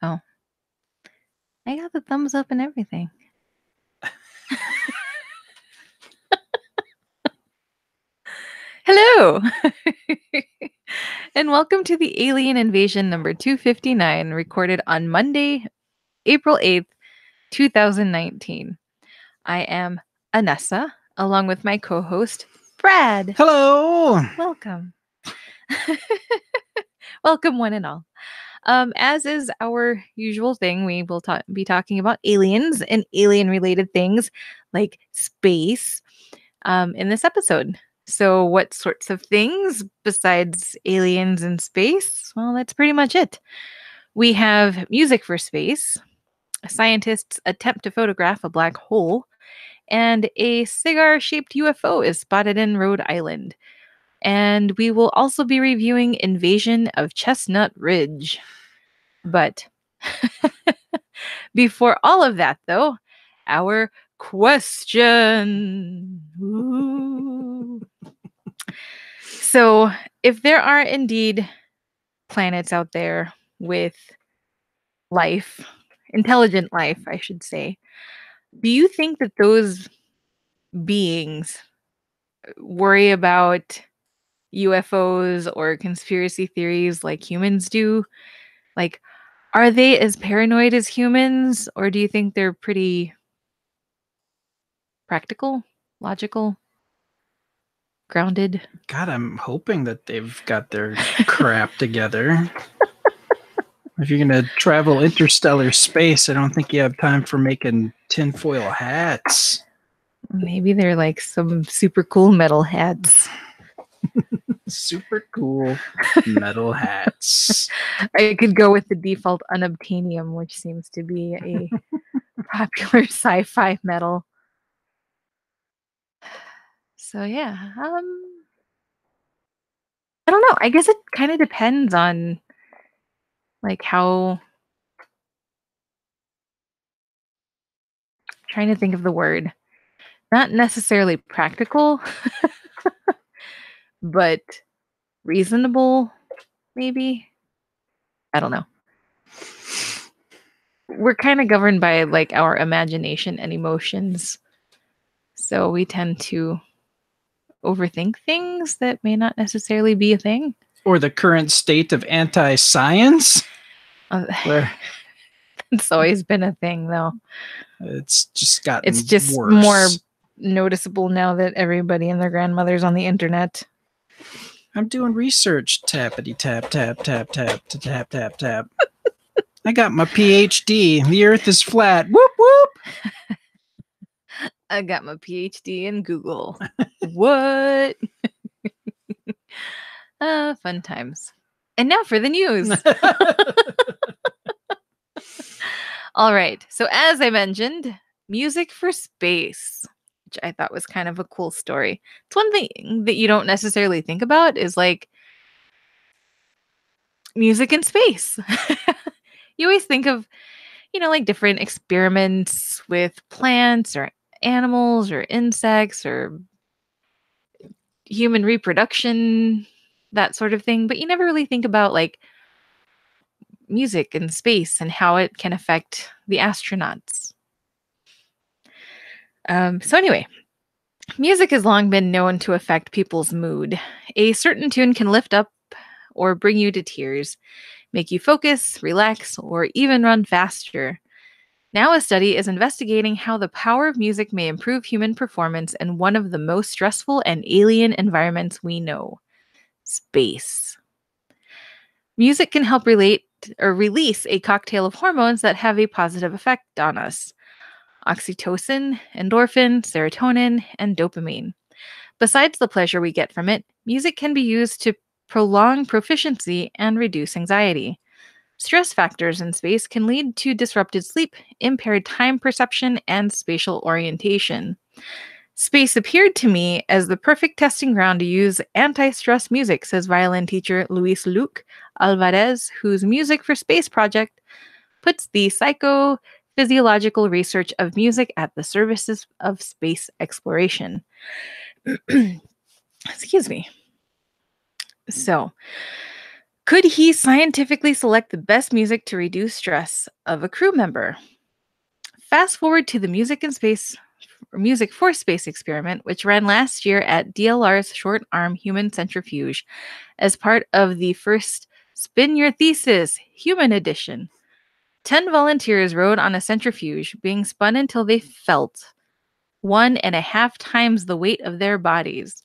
Oh, I got the thumbs up and everything. Hello, and welcome to the Alien Invasion number 259, recorded on Monday, April 8th, 2019. I am Anessa, along with my co host, Brad. Hello. Welcome. Welcome, one and all. As is our usual thing, we will be talking about aliens and alien related things like space in this episode. So, what sorts of things besides aliens and space? Well, that's pretty much it. We have music for space, scientists attempt to photograph a black hole, and a cigar shaped UFO is spotted in Rhode Island. And we will also be reviewing Invasion of Chestnut Ridge. But before all of that, though, our question. Ooh. So, if there are indeed planets out there with life, intelligent life, I should say, do you think that those beings worry about UFOs or conspiracy theories like humans do? Like, are they as paranoid as humans, or do you think they're pretty practical, logical, grounded? God, I'm hoping that they've got their crap together. If you're going to travel interstellar space, I don't think you have time for making tinfoil hats. Maybe they're like some super cool metal hats. Super cool metal hats. I could go with the default unobtainium, which seems to be a popular sci-fi metal. So yeah, I don't know. I guess it kind of depends on like how. Trying to think of the word. Not necessarily practical, but reasonable, maybe. I don't know. We're kind of governed by like our imagination and emotions. So we tend to overthink things that may not necessarily be a thing. Or the current state of anti-science. Where it's always been a thing, though. It's just gotten It's just worse. more noticeable now that everybody and their grandmother's on the internet. I'm doing research. Tappity tap, tap, tap, tap, tap, tap, tap. I got my PhD. The earth is flat. Whoop, whoop. I got my PhD in Google. What? Fun times. And now for the news. All right. So, as I mentioned, music for space, which I thought was kind of a cool story. It's one thing that you don't necessarily think about is like music in space. You always think of, like different experiments with plants or animals or insects or human reproduction, that sort of thing. But you never really think about like music in space and how it can affect the astronauts. So anyway, music has long been known to affect people's mood. A certain tune can lift up or bring you to tears, make you focus, relax, or even run faster. Now, a study is investigating how the power of music may improve human performance in one of the most stressful and alien environments we know: space. Music can help relate or release a cocktail of hormones that have a positive effect on us: oxytocin, endorphin, serotonin, and dopamine. Besides the pleasure we get from it, music can be used to prolong proficiency and reduce anxiety. Stress factors in space can lead to disrupted sleep, impaired time perception, and spatial orientation. Space appeared to me as the perfect testing ground to use anti-stress music, says violin teacher Luis Luke Alvarez, whose Music for Space project puts the psychophysiological research of music at the services of space exploration. Excuse me. So, Could he scientifically select the best music to reduce stress of a crew member? Fast forward to the Music for Space experiment, which ran last year at DLR's Short Arm Human Centrifuge as part of the first Spin Your Thesis Human Edition. 10 volunteers rode on a centrifuge, being spun until they felt 1.5 times the weight of their bodies.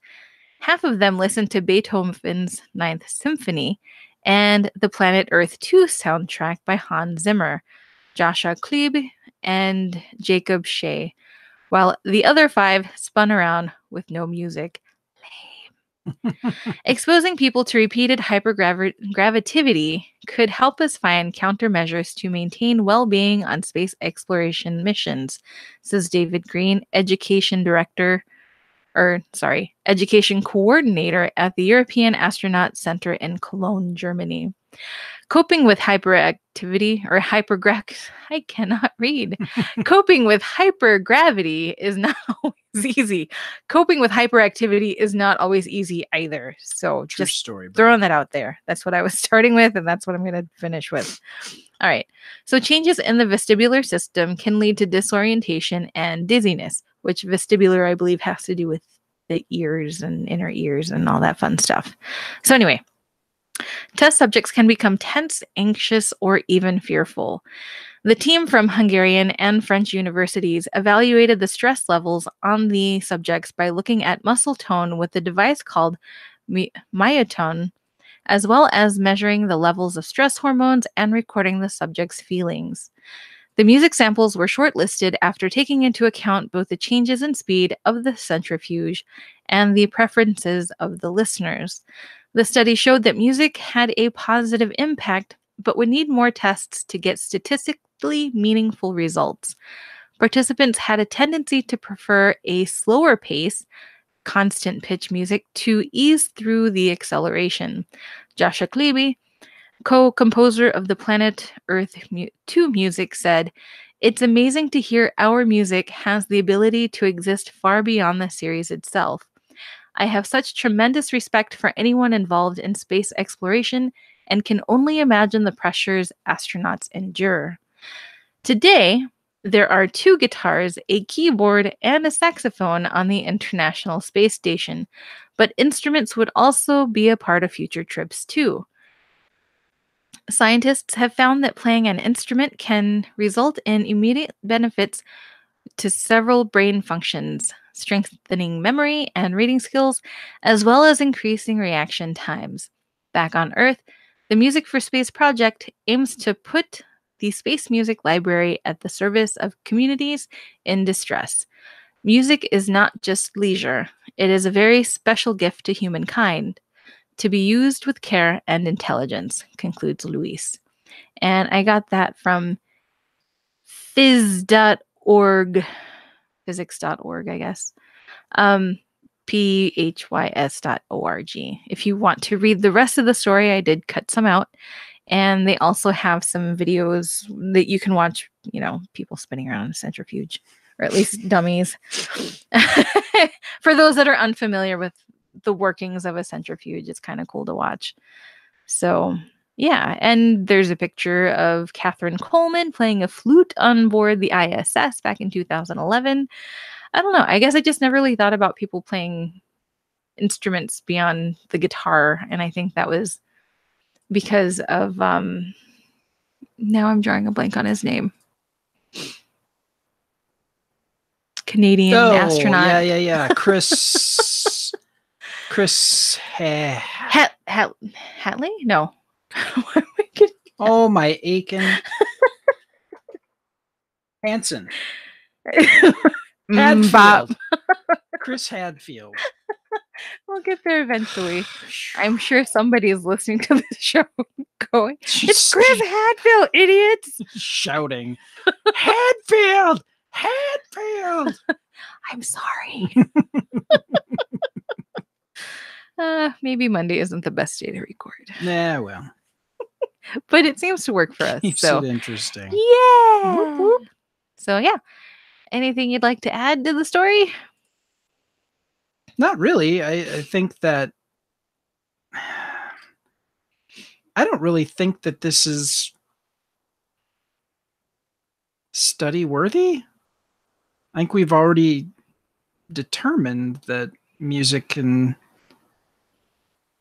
Half of them listened to Beethoven's Ninth Symphony and the Planet Earth 2 soundtrack by Hans Zimmer, Joshua Klebe, and Jacob Shea, while the other 5 spun around with no music. Exposing people to repeated hypergravity could help us find countermeasures to maintain well-being on space exploration missions, says David Green, education coordinator at the European Astronaut Center in Cologne, Germany. Coping with hyperactivity or I cannot read. Coping with hypergravity is not always easy. Coping with hyperactivity is not always easy either. So True just story, bro. throwing that out there. That's what I was starting with, and that's what I'm going to finish with. All right. So changes in the vestibular system can lead to disorientation and dizziness, which vestibular, I believe, has to do with the ears and inner ears and all that fun stuff. So anyway, test subjects can become tense, anxious, or even fearful. The team from Hungarian and French universities evaluated the stress levels on the subjects by looking at muscle tone with a device called myotone, as well as measuring the levels of stress hormones and recording the subjects' feelings. The music samples were shortlisted after taking into account both the changes in speed of the centrifuge and the preferences of the listeners. The study showed that music had a positive impact, but would need more tests to get statistically meaningful results. Participants had a tendency to prefer a slower pace, constant pitch music to ease through the acceleration. Joshua Klebe, co-composer of the Planet Earth 2 music, said, "It's amazing to hear our music has the ability to exist far beyond the series itself. I have such tremendous respect for anyone involved in space exploration and can only imagine the pressures astronauts endure. Today, there are 2 guitars, a keyboard, and a saxophone on the International Space Station, but instruments would also be a part of future trips too. Scientists have found that playing an instrument can result in immediate benefits to several brain functions, strengthening memory and reading skills, as well as increasing reaction times. Back on Earth, the Music for Space project aims to put the Space Music Library at the service of communities in distress. Music is not just leisure, it is a very special gift to humankind, to be used with care and intelligence, concludes Luis. And I got that from phys.org, physics.org, I guess. phys.org. If you want to read the rest of the story, I did cut some out. And they also have some videos that you can watch, people spinning around in a centrifuge, or at least dummies. For those that are unfamiliar with the workings of a centrifuge, it's kind of cool to watch. So, yeah, and there's a picture of Catherine Coleman playing a flute on board the ISS back in 2011. I don't know. I guess I just never really thought about people playing instruments beyond the guitar, and I think that was because of now I'm drawing a blank on his name. Canadian astronaut. Yeah. Chris Hatley? No. Oh, my Aiken. Hansen. Hadfield. Chris Hadfield. We'll get there eventually. I'm sure somebody is listening to this show going, "It's Chris Hadfield, idiots!" Shouting, Hadfield! Hadfield! I'm sorry. Maybe Monday isn't the best day to record. Nah, well. But it seems to work for us. Keeps so it interesting. Yeah. Whoop, whoop. So yeah. Anything you'd like to add to the story? Not really. I think that I don't really think that this is study worthy. I think we've already determined that music can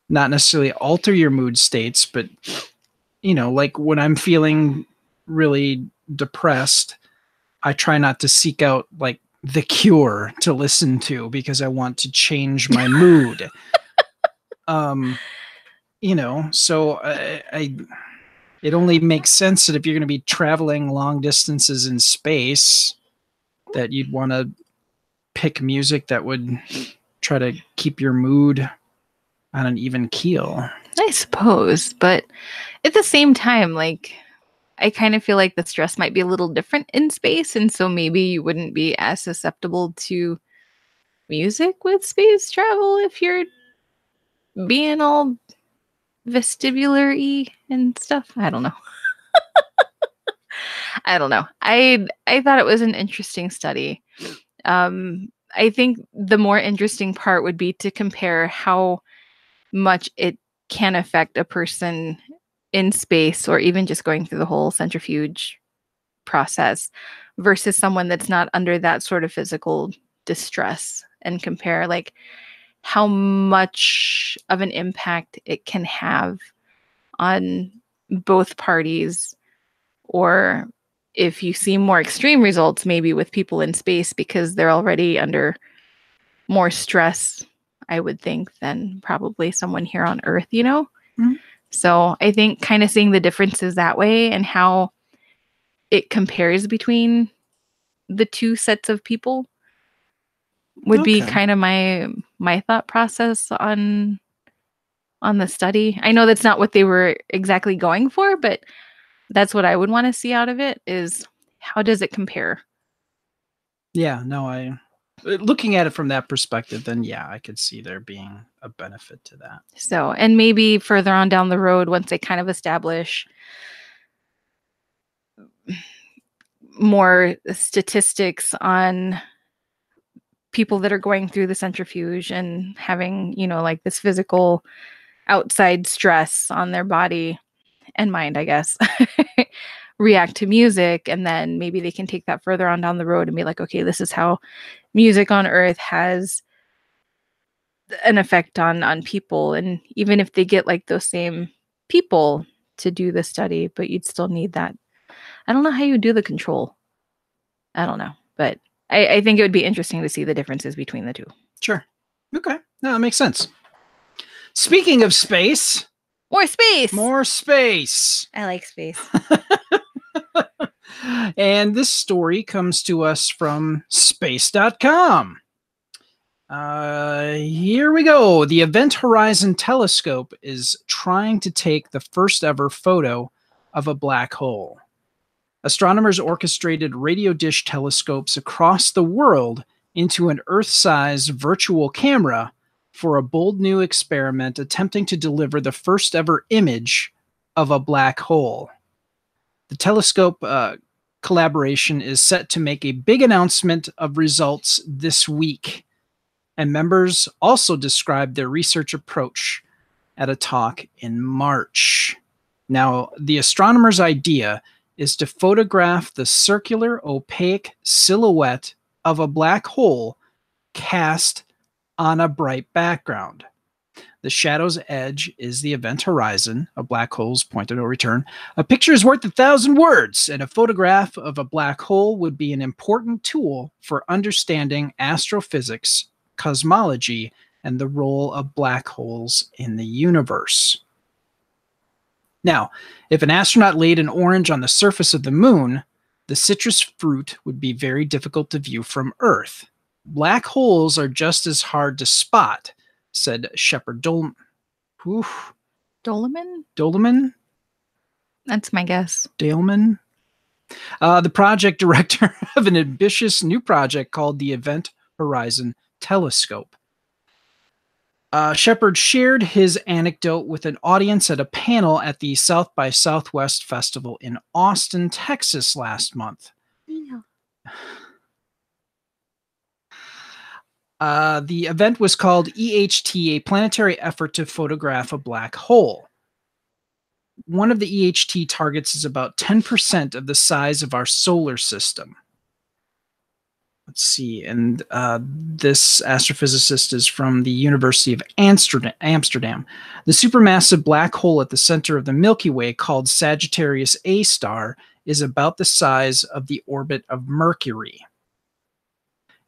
not necessarily alter your mood states, but like when I'm feeling really depressed, I try not to seek out like The Cure to listen to because I want to change my mood. So it only makes sense that if you're going to be traveling long distances in space, that you'd want to pick music that would try to keep your mood on an even keel. I suppose, but at the same time, like, I kind of feel like the stress might be a little different in space, and so maybe you wouldn't be as susceptible to music with space travel if you're being all vestibular-y and stuff. I don't know. I don't know. I thought it was an interesting study. I think the more interesting part would be to compare how much it can affect a person in space or even just going through the whole centrifuge process versus someone that's not under that sort of physical distress, and compare like how much of an impact it can have on both parties, or if you see more extreme results maybe with people in space because they're already under more stress, I would think, than probably someone here on Earth, Mm-hmm. So I think kind of seeing the differences that way and how it compares between the two sets of people would be Okay. kind of my thought process on the study. I know that's not what they were exactly going for, but that's what I would want to see out of it, is how does it compare? Yeah, no, I looking at it from that perspective, then yeah, I could see there being a benefit to that. So, and maybe further on down the road, once they kind of establish more statistics on people that are going through the centrifuge and having, like this physical outside stress on their body and mind, I guess, react to music. And then maybe they can take that further on down the road and be like, okay, this is how music on Earth has an effect on people. And even if they get like those same people to do the study, but you'd still need that. I don't know how you do the control. I don't know. But I think it would be interesting to see the differences between the two. Sure. Okay. No, that makes sense. Speaking of space, More space. more space. I like space. And this story comes to us from space.com. Here we go. The Event Horizon Telescope is trying to take the first ever photo of a black hole. Astronomers orchestrated radio dish telescopes across the world into an Earth-sized virtual camera for a bold new experiment attempting to deliver the first ever image of a black hole. The telescope collaboration is set to make a big announcement of results this week, and members also described their research approach at a talk in March. Now, the astronomers' idea is to photograph the circular, opaque silhouette of a black hole cast on a bright background. The shadow's edge is the event horizon, a black hole's point of no return. A picture is worth 1,000 words, and a photograph of a black hole would be an important tool for understanding astrophysics, cosmology, and the role of black holes in the universe. Now, if an astronaut laid an orange on the surface of the moon, the citrus fruit would be very difficult to view from Earth. Black holes are just as hard to spot, said Shepard Doleman? That's my guess. Daleman, the project director of an ambitious new project called the Event Horizon Telescope. Shepard shared his anecdote with an audience at a panel at the South by Southwest Festival in Austin, Texas last month. Yeah. The event was called EHT, a planetary effort to photograph a black hole. one of the EHT targets is about 10% of the size of our solar system. Let's see. And this astrophysicist is from the University of Amsterdam. The supermassive black hole at the center of the Milky Way, called Sagittarius A star, is about the size of the orbit of Mercury.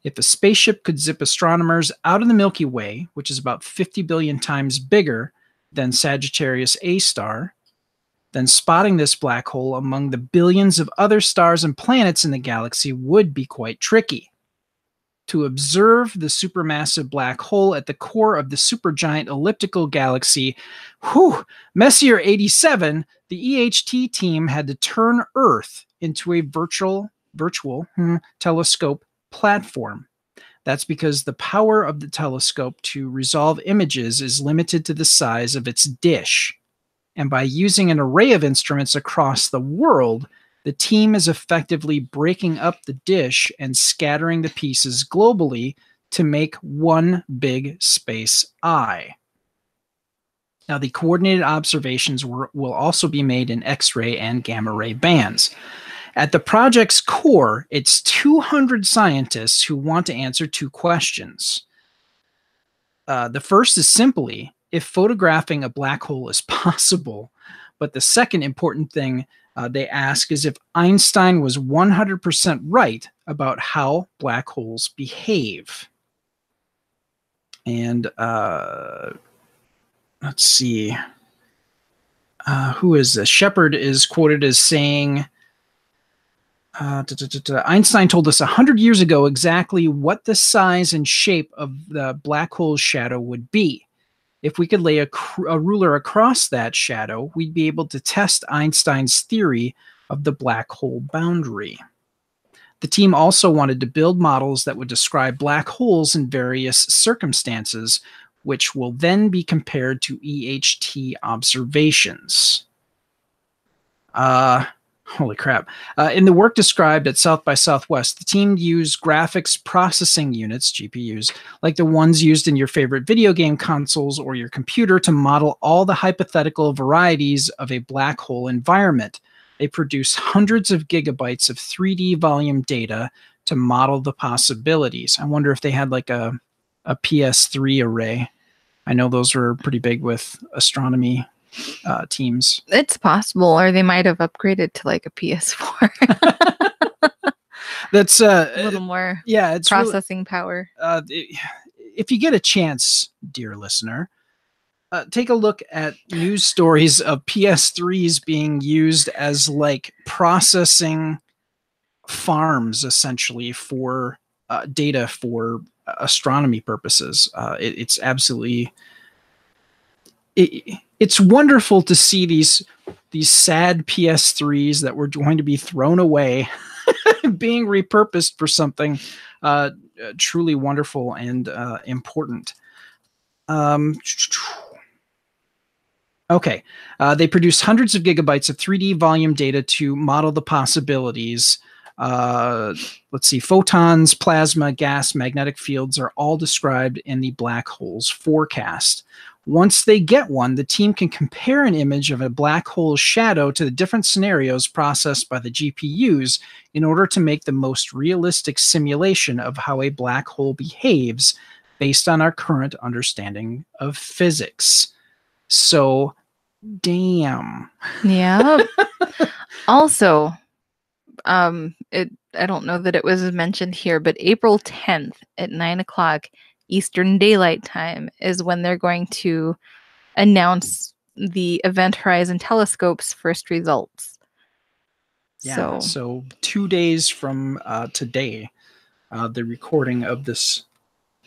If a spaceship could zip astronomers out of the Milky Way, which is about 50 billion times bigger than Sagittarius A star, then spotting this black hole among the billions of other stars and planets in the galaxy would be quite tricky. To observe the supermassive black hole at the core of the supergiant elliptical galaxy, Messier 87, the EHT team had to turn Earth into a virtual telescope platform. That's because the power of the telescope to resolve images is limited to the size of its dish. And by using an array of instruments across the world, the team is effectively breaking up the dish and scattering the pieces globally to make one big space eye. Now, the coordinated observations will also be made in X-ray and gamma-ray bands. At the project's core, it's 200 scientists who want to answer two questions. The first is simply if photographing a black hole is possible, but the second important thing they ask is if Einstein was 100% right about how black holes behave. And let's see. Who is this? Shepard is quoted as saying, Einstein told us 100 years ago exactly what the size and shape of the black hole's shadow would be. If we could lay a ruler across that shadow, we'd be able to test Einstein's theory of the black hole boundary. The team also wanted to build models that would describe black holes in various circumstances, which will then be compared to EHT observations. Holy crap. In the work described at South by Southwest, the team used graphics processing units, GPUs, like the ones used in your favorite video game consoles or your computer to model all the hypothetical varieties of a black hole environment. They produce hundreds of gigabytes of 3D volume data to model the possibilities. I wonder if they had like a PS3 array. I know those were pretty big with astronomy teams. It's possible, or they might have upgraded to like a PS4. That's a little more it's processing really, power. If you get a chance, dear listener, take a look at news stories of PS3s being used as like processing farms, essentially, for data for astronomy purposes. It's absolutely... It's wonderful to see these sad PS3s that were going to be thrown away being repurposed for something truly wonderful and important. Okay. They produced hundreds of gigabytes of 3D volume data to model the possibilities. Let's see. Photons, plasma, gas, magnetic fields are all described in the black hole's forecast. Once they get one, the team can compare an image of a black hole's shadow to the different scenarios processed by the GPUs in order to make the most realistic simulation of how a black hole behaves based on our current understanding of physics. So, damn. Yeah. Also, I don't know that it was mentioned here, but April 10th at 9 o'clock Eastern Daylight Time is when they're going to announce the Event Horizon Telescope's first results. Yeah, so 2 days from today, the recording of this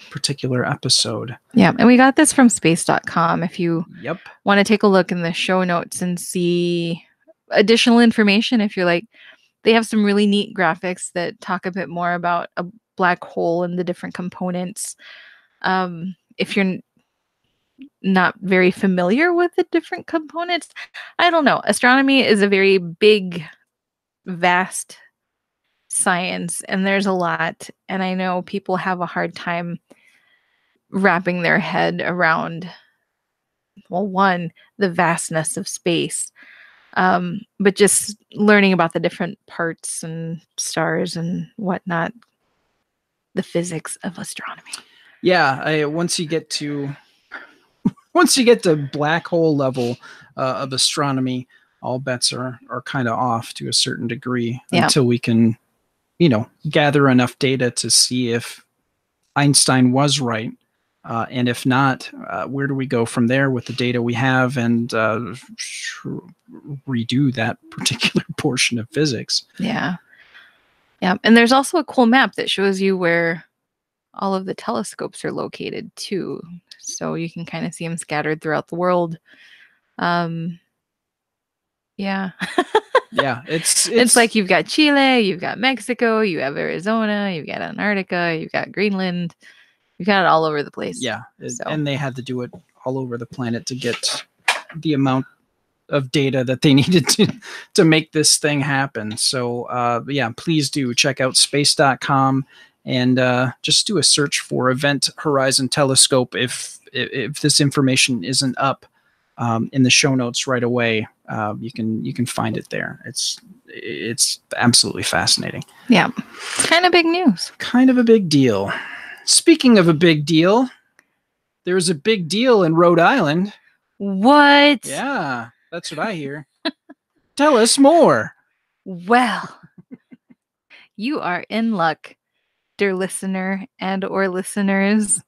particular episode. Yeah, and we got this from space.com. If you want to take a look in the show notes and see additional information, if you're like, they have some really neat graphics that talk a bit more about a black hole and the different components. If you're not very familiar with the different components, I don't know. Astronomy is a very big, vast science, and there's a lot. And I know people have a hard time wrapping their head around, well, one, the vastness of space, But just learning about the different parts and stars and whatnot, the physics of astronomy. Yeah, once you get to black hole level of astronomy, all bets are kind of off to a certain degree until we can, gather enough data to see if Einstein was right. And if not, where do we go from there with the data we have and redo that particular portion of physics? Yeah. Yeah. And there's also a cool map that shows you where all of the telescopes are located too. So you can kind of see them scattered throughout the world. Yeah. Yeah, it's like you've got Chile, you've got Mexico, you have Arizona, you've got Antarctica, you've got Greenland. You've got it all over the place. Yeah. And they had to do it all over the planet to get the amount of data that they needed to make this thing happen. So yeah, please do check out space.com and just do a search for Event Horizon Telescope if this information isn't up in the show notes right away. You can find it there. It's absolutely fascinating. Yeah, it's kind of big news. Kind of a big deal. Speaking of a big deal, there's a big deal in Rhode Island. What? Yeah, that's what I hear. Tell us more. Well, you are in luck, dear listener and or listeners.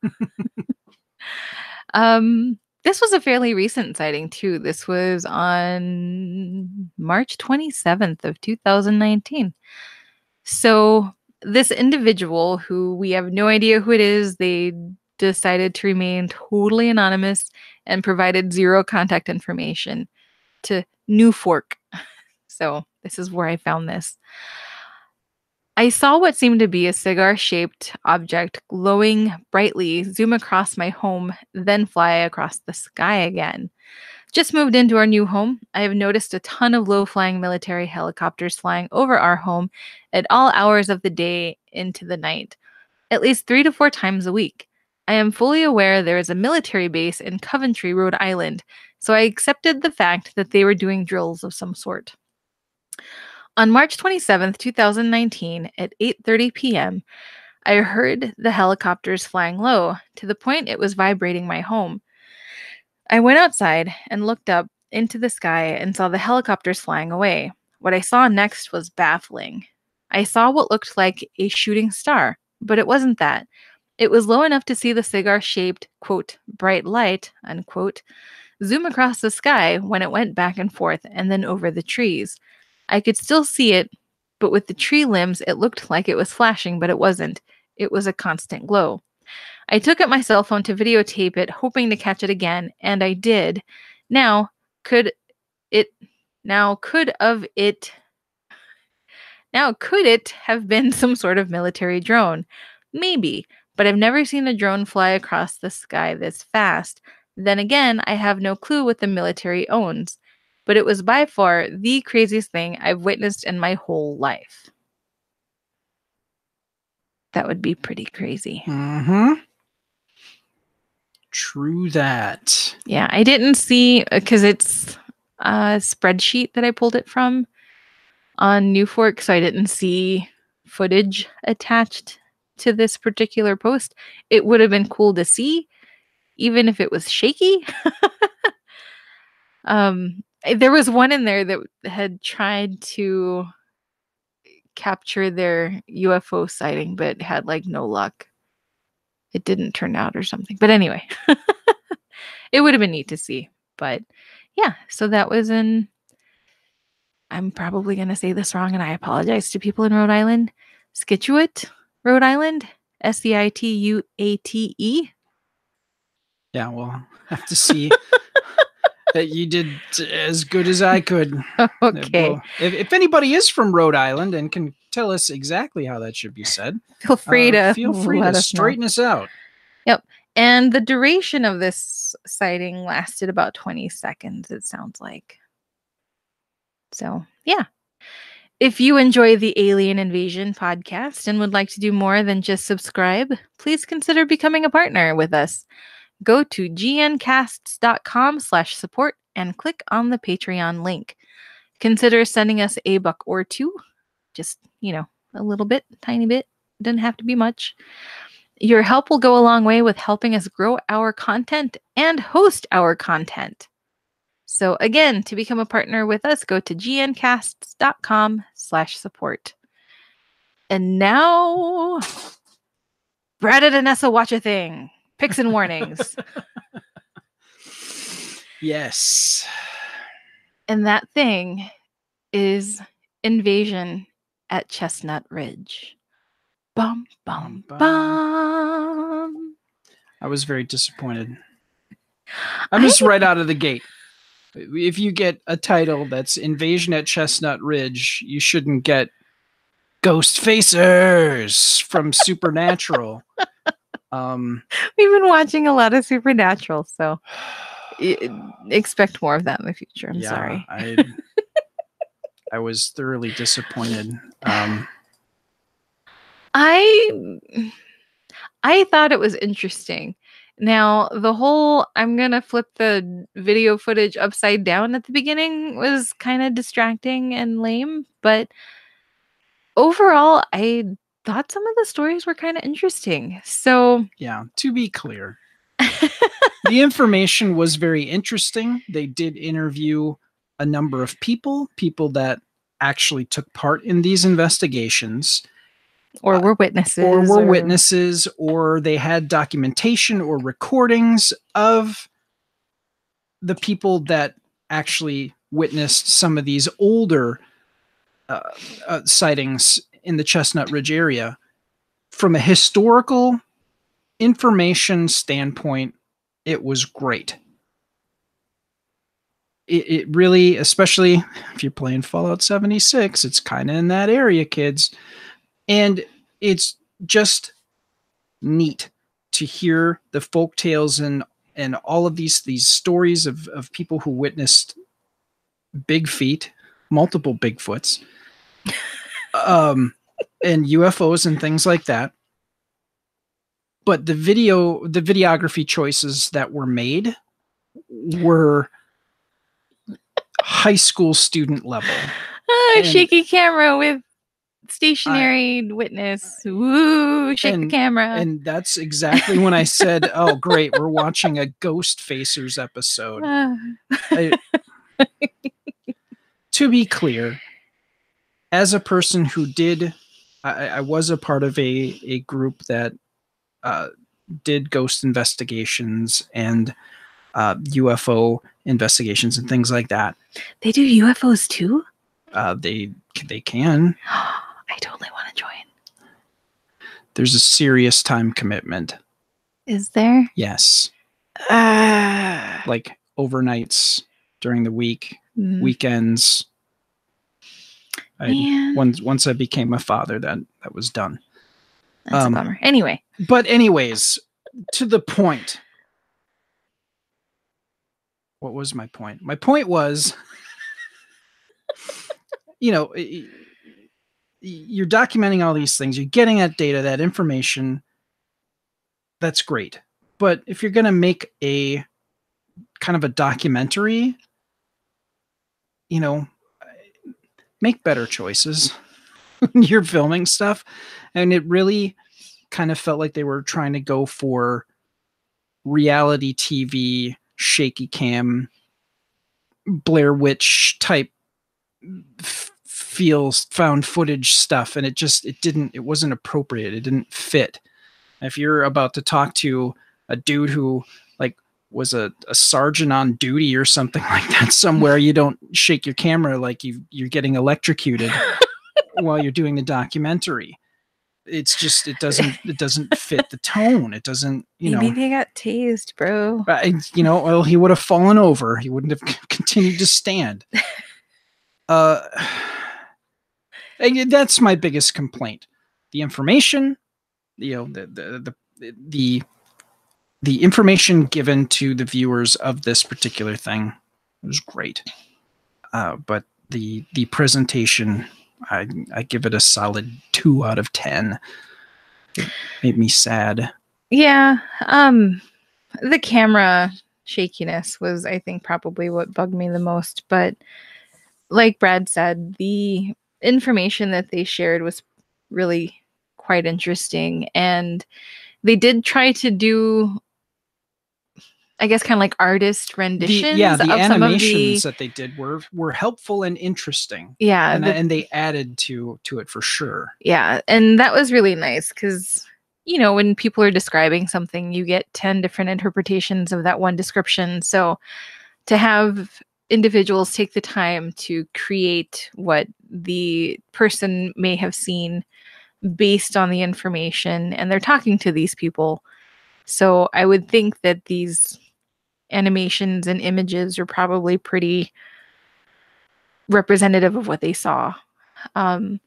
This was a fairly recent sighting too. This was on March 27th of 2019. So this individual, who we have no idea who it is, they decided to remain totally anonymous and provided zero contact information to New Fork. So this is where I found this. I saw what seemed to be a cigar-shaped object glowing brightly zoom across my home, then fly across the sky again. Just moved into our new home. I have noticed a ton of low-flying military helicopters flying over our home at all hours of the day into the night, at least 3 to 4 times a week. I am fully aware there is a military base in Coventry, Rhode Island, so I accepted the fact that they were doing drills of some sort. On March 27th, 2019, at 8:30 p.m., I heard the helicopters flying low to the point it was vibrating my home. I went outside and looked up into the sky and saw the helicopters flying away. What I saw next was baffling. I saw what looked like a shooting star, but it wasn't that. It was low enough to see the cigar-shaped, quote, bright light, unquote, zoom across the sky when it went back and forth and then over the trees. I could still see it, but with the tree limbs, it looked like it was flashing, but it wasn't. It was a constant glow. I took out my cell phone to videotape it, hoping to catch it again, and I did. Now, could it have been some sort of military drone? Maybe, but I've never seen a drone fly across the sky this fast. Then again, I have no clue what the military owns. But it was by far the craziest thing I've witnessed in my whole life. That would be pretty crazy. Mm-hmm. True that. Yeah, I didn't see, because it's a spreadsheet that I pulled it from on New Fork, so I didn't see footage attached to this particular post. It would have been cool to see, even if it was shaky. There was one in there that had tried to capture their UFO sighting, but had like no luck. It didn't turn out or something. But anyway, it would have been neat to see. But yeah, so that was in, I'm probably going to say this wrong, and I apologize to people in Rhode Island. Scituate, Rhode Island, Situate. Yeah, well, have to see that you did as good as I could. Okay. Well, if anybody is from Rhode Island and can tell us exactly how that should be said, Feel free to to straighten us out. Yep. And the duration of this sighting lasted about 20 seconds, it sounds like. So, yeah. If you enjoy the Alien Invasion podcast and would like to do more than just subscribe, please consider becoming a partner with us. Go to gncasts.com/support and click on the Patreon link. consider sending us a buck or two. Just, a little bit, tiny bit. Doesn't have to be much. Your help will go a long way with helping us grow our content and host our content. So again, to become a partner with us, go to gncasts.com/support. And now, Brad and Anessa watch a thing. Pics and warnings. Yes. And that thing is Invasion at Chestnut Ridge. Bum, bum, bum. I was very disappointed. I'm just right out of the gate. If you get a title that's Invasion at Chestnut Ridge, you shouldn't get Ghost Facers from Supernatural. We've been watching a lot of Supernatural, so expect more of that in the future. I'm sorry. I was thoroughly disappointed. I thought it was interesting. Now, I'm going to flip the video footage upside down at the beginning was kind of distracting and lame, but overall, I thought some of the stories were kind of interesting. So, yeah, to be clear, the information was very interesting. They did interview a number of people that actually took part in these investigations. Or were witnesses. Or they had documentation or recordings of the people that actually witnessed some of these older sightings in the Chestnut Ridge area. From a historical information standpoint, it was great. It really, especially if you're playing Fallout 76, it's kind of in that area, kids. And it's just neat to hear the folk tales and all of these stories of people who witnessed big feet, multiple Bigfoots, and UFOs and things like that. But the videography choices that were made were high school student level. Shaky camera with stationary witness. Woo, shake the camera. And that's exactly when I said, oh, great, we're watching a Ghost Facers episode. To be clear, as a person who I was a part of a group that did ghost investigations and UFO investigations and things like that. They do UFOs too? They can. I totally want to join. There's a serious time commitment. Is there? Yes. Like overnights during the week, weekends. Once I became a father, that was done. That's a bummer. Anyway. But anyways, to the point. What was my point? My point was, you're documenting all these things. You're getting that data, that information. That's great. But if you're going to make a kind of a documentary, make better choices when you're filming stuff. And it really kind of felt like they were trying to go for reality TV, shaky cam, Blair Witch type found footage stuff. And it wasn't appropriate. It didn't fit. If you're about to talk to a dude who was a sergeant on duty or something like that somewhere, you don't shake your camera like you're getting electrocuted while you're doing the documentary. It's just it doesn't fit the tone. It doesn't, Maybe they got tased, bro. Well, he would have fallen over. He wouldn't have continued to stand. That's my biggest complaint. The information, the information given to the viewers of this particular thing was great. But the presentation, I give it a solid 2 out of 10. It made me sad. Yeah. The camera shakiness was, I think, probably what bugged me the most. But like Brad said, the information that they shared was really quite interesting. And they did try to do, I guess, kind of like artist renditions The of some of animations the, that they did were helpful and interesting. yeah, And they added to it for sure. yeah. And that was really nice because, you know, when people are describing something, you get 10 different interpretations of that one description. So to have individuals take the time to create what the person may have seen based on the information, and they're talking to these people. So I would think that these animations and images are probably pretty representative of what they saw. Um,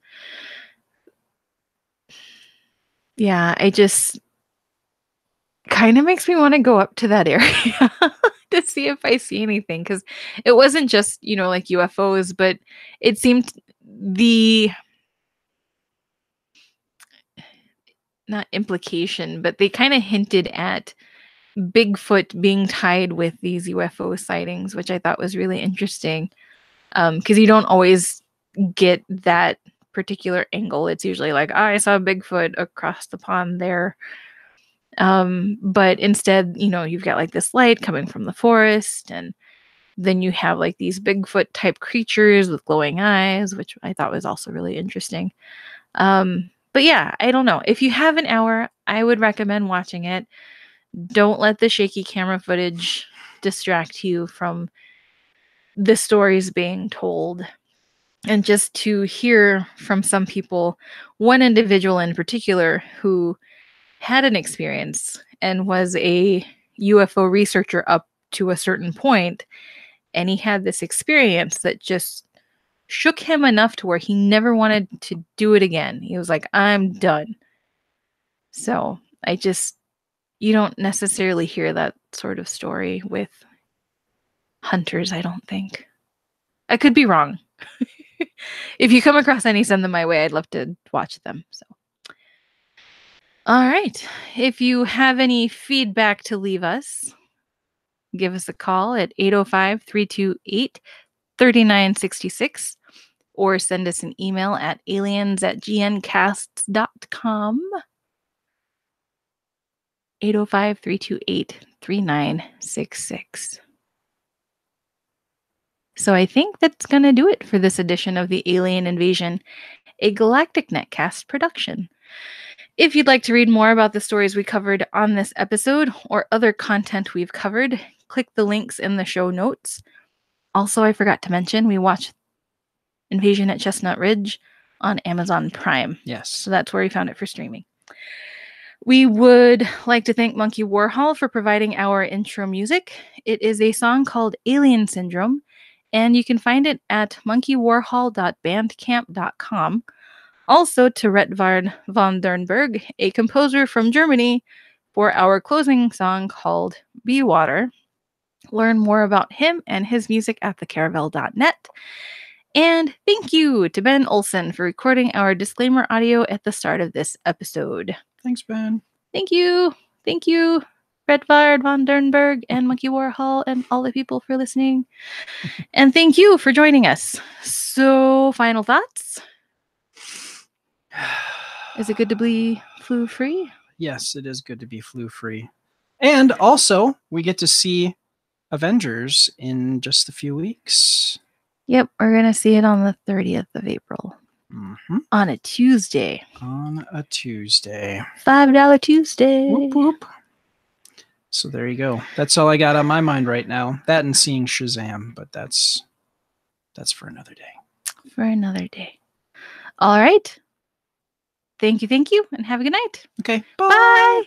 yeah, I just kind of makes me want to go up to that area to see if I see anything, because it wasn't just, you know, like UFOs, but it seemed the not implication, but they kind of hinted at Bigfoot being tied with these UFO sightings, which I thought was really interesting. Because you don't always get that particular angle. It's usually like, oh, I saw Bigfoot across the pond there. But instead, you know, you've got like this light coming from the forest, and then you have like these Bigfoot type creatures with glowing eyes, which I thought was also really interesting. But yeah, I don't know. If you have an hour, I would recommend watching it. Don't let the shaky camera footage distract you from the stories being told. And just to hear from some people, one individual in particular who had an experience and was a UFO researcher up to a certain point, and he had this experience that just shook him enough to where he never wanted to do it again. He was like, I'm done. So I just, you don't necessarily hear that sort of story with hunters, I don't think. I could be wrong. If you come across any, send them my way. I'd love to watch them. So, all right. If you have any feedback to leave us, give us a call at 805 328 3966 or send us an email at aliens@gncasts.com. 805 328 3966. So I think that's going to do it for this edition of the Alien Invasion, a Galactic Netcast production. If you'd like to read more about the stories we covered on this episode or other content we've covered, click the links in the show notes. Also, I forgot to mention, we watched Invasion at Chestnut Ridge on Amazon Prime. Yes. So that's where we found it for streaming. We would like to thank Monkey Warhol for providing our intro music. It is a song called Alien Syndrome, and you can find it at monkeywarhol.bandcamp.com. Also to Rettvard von Dernberg, a composer from Germany, for our closing song called Be Water. Learn more about him and his music at thecaravel.net. And thank you to Ben Olson for recording our disclaimer audio at the start of this episode. Thanks, Ben. Thank you. Thank you, Rettvard von Dernberg and Monkey Warhol and all the people for listening. And thank you for joining us. So, final thoughts? Is it good to be flu free? Yes, it is good to be flu free. And also, we get to see Avengers in just a few weeks. Yep, we're going to see it on the 30th of April. Mm-hmm. On a Tuesday. On a Tuesday. $5 Tuesday. Whoop, whoop. So there you go. That's all I got on my mind right now. That and seeing Shazam, but that's for another day. For another day. All right. Thank you, and have a good night. Okay, Bye.